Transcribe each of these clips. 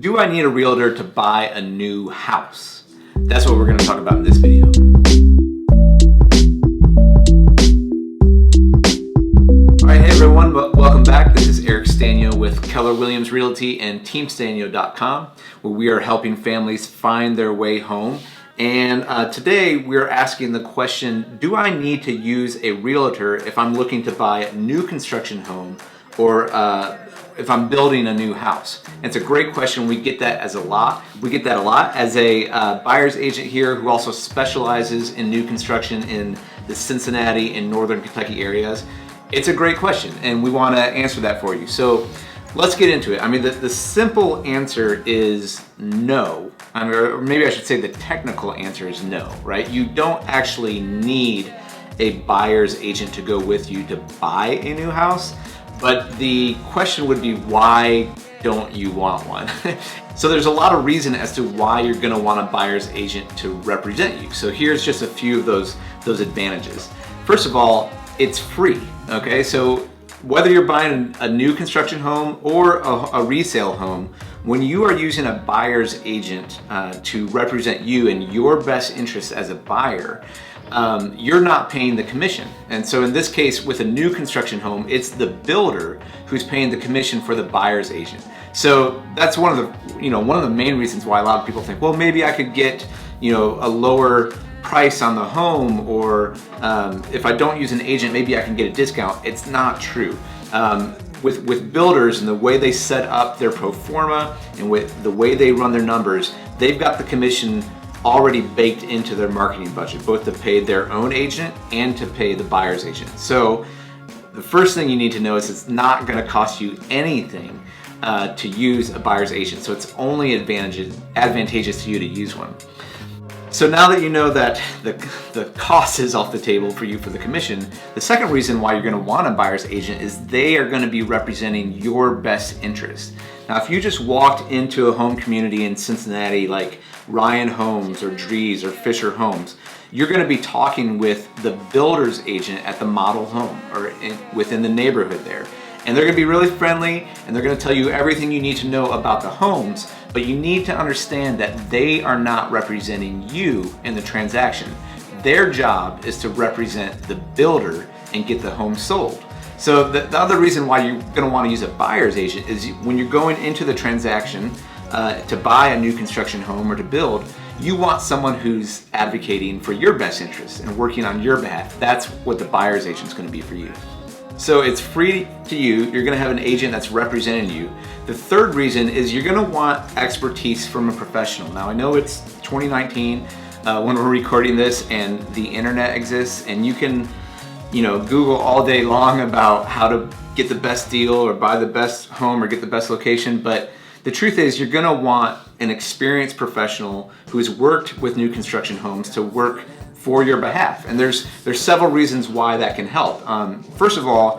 Do I need a realtor to buy a new house? That's what we're going to talk about in this video. All right, hey everyone, welcome back. This is Sztanyo with Keller Williams Realty and TeamStanyo.com, where we are helping families find their way home. And today we're asking the question, do I need to use a realtor if I'm looking to buy a new construction home or if I'm building a new house? And it's a great question. We get that a lot as a buyer's agent here who also specializes in new construction in the Cincinnati and Northern Kentucky areas. It's a great question and we want to answer that for you. So let's get into it. I mean, the simple answer is no. I mean, or maybe I should say the technical answer is no, right? You don't actually need a buyer's agent to go with you to buy a new house. But the question would be, why don't you want one? So there's a lot of reason as to why you're gonna want a buyer's agent to represent you. So here's just a few of those advantages. First of all, it's free, okay? So whether you're buying a new construction home or a resale home, when you are using a buyer's agent to represent you in your best interest as a buyer, you're not paying the commission. And so in this case, with a new construction home, it's the builder who's paying the commission for the buyer's agent. So that's one of the main reasons why a lot of people think, well, maybe I could get, a lower price on the home, or if I don't use an agent, maybe I can get a discount. It's not true. With builders and the way they set up their pro forma and with the way they run their numbers, they've got the commission already baked into their marketing budget, both to pay their own agent and to pay the buyer's agent. So the first thing you need to know is it's not going to cost you anything to use a buyer's agent. So it's only advantageous to you to use one. So now that you know that the cost is off the table for you for the commission, the second reason why you're going to want a buyer's agent is they are going to be representing your best interest. Now, if you just walked into a home community in Cincinnati like Ryan Homes or Drees or Fischer Homes, you're going to be talking with the builder's agent at the model home or within the neighborhood there. And they're going to be really friendly and they're going to tell you everything you need to know about the homes, but you need to understand that they are not representing you in the transaction. Their job is to represent the builder and get the home sold. So the other reason why you're going to want to use a buyer's agent is when you're going into the transaction to buy a new construction home or to build, you want someone who's advocating for your best interests and working on your behalf. That's what the buyer's agent is going to be for you. So it's free to you. You're going to have an agent that's representing you. The third reason is you're going to want expertise from a professional. Now I know it's 2019 when we're recording this and the internet exists and you can Google all day long about how to get the best deal or buy the best home or get the best location. But the truth is you're going to want an experienced professional who has worked with new construction homes to work for your behalf. And there's several reasons why that can help. First of all,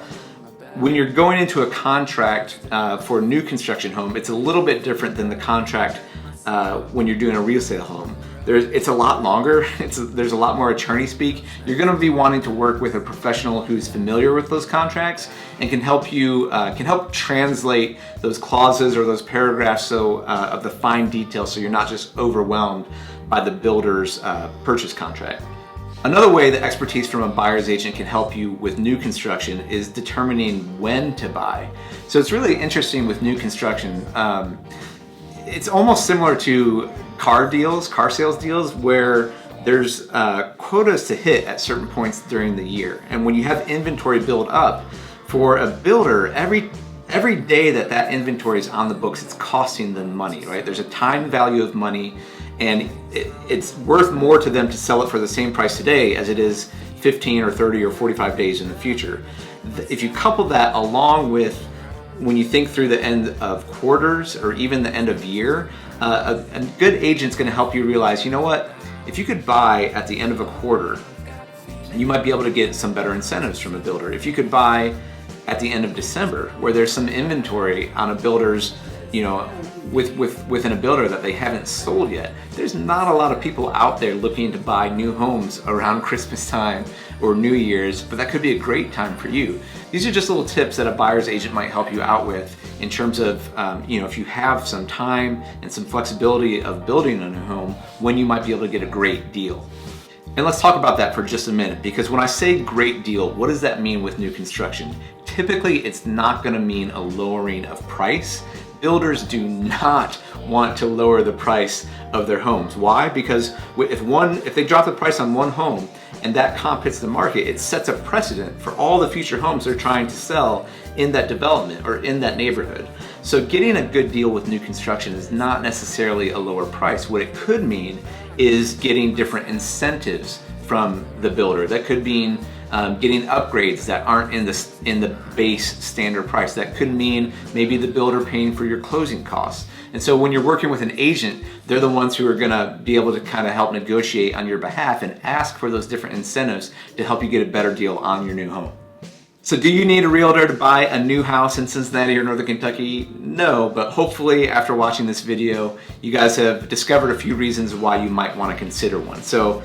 when you're going into a contract for a new construction home, it's a little bit different than the contract when you're doing a resale home. It's a lot longer. There's a lot more attorney speak. You're going to be wanting to work with a professional who's familiar with those contracts and can help you translate those clauses or those paragraphs of the fine details, so you're not just overwhelmed by the builder's purchase contract. Another way that expertise from a buyer's agent can help you with new construction is determining when to buy. So it's really interesting with new construction. It's almost similar to car sales deals, where there's quotas to hit at certain points during the year. And when you have inventory build up, for a builder, every day that inventory is on the books, it's costing them money, right? There's a time value of money, and it's worth more to them to sell it for the same price today as it is 15 or 30 or 45 days in the future. If you couple that along with when you think through the end of quarters or even the end of year, a good agent's going to help you realize, if you could buy at the end of a quarter, you might be able to get some better incentives from a builder. If you could buy at the end of December, where there's some inventory on a builder's, within a builder that they haven't sold yet. There's not a lot of people out there looking to buy new homes around Christmas time or New Year's, but that could be a great time for you. These are just little tips that a buyer's agent might help you out with in terms of, if you have some time and some flexibility of building a new home, when you might be able to get a great deal. And let's talk about that for just a minute, because when I say great deal, what does that mean with new construction? Typically, it's not going to mean a lowering of price. Builders do not want to lower the price of their homes. Why? Because if they drop the price on one home and that comp hits the market, it sets a precedent for all the future homes they're trying to sell in that development or in that neighborhood. So getting a good deal with new construction is not necessarily a lower price. What it could mean is getting different incentives from the builder. That could mean getting upgrades that aren't in the base standard price. That could mean maybe the builder paying for your closing costs. And so when you're working with an agent, they're the ones who are gonna be able to kind of help negotiate on your behalf and ask for those different incentives to help you get a better deal on your new home. So do you need a realtor to buy a new house in Cincinnati or Northern Kentucky? No, but hopefully after watching this video, you guys have discovered a few reasons why you might want to consider one. So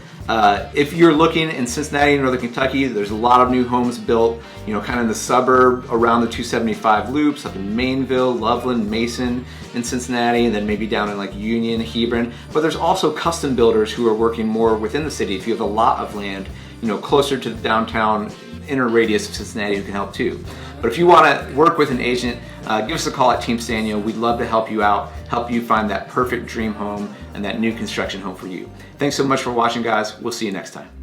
if you're looking in Cincinnati and Northern Kentucky, there's a lot of new homes built, kind of in the suburb around the 275 loops, up in Mainville, Loveland, Mason, in Cincinnati, and then maybe down in like Union, Hebron. But there's also custom builders who are working more within the city. If you have a lot of land, closer to the downtown inner radius of Cincinnati, who can help too. But if you want to work with an agent, give us a call at Team Sztanyo. We'd love to help you out, help you find that perfect dream home and that new construction home for you. Thanks so much for watching, guys. We'll see you next time.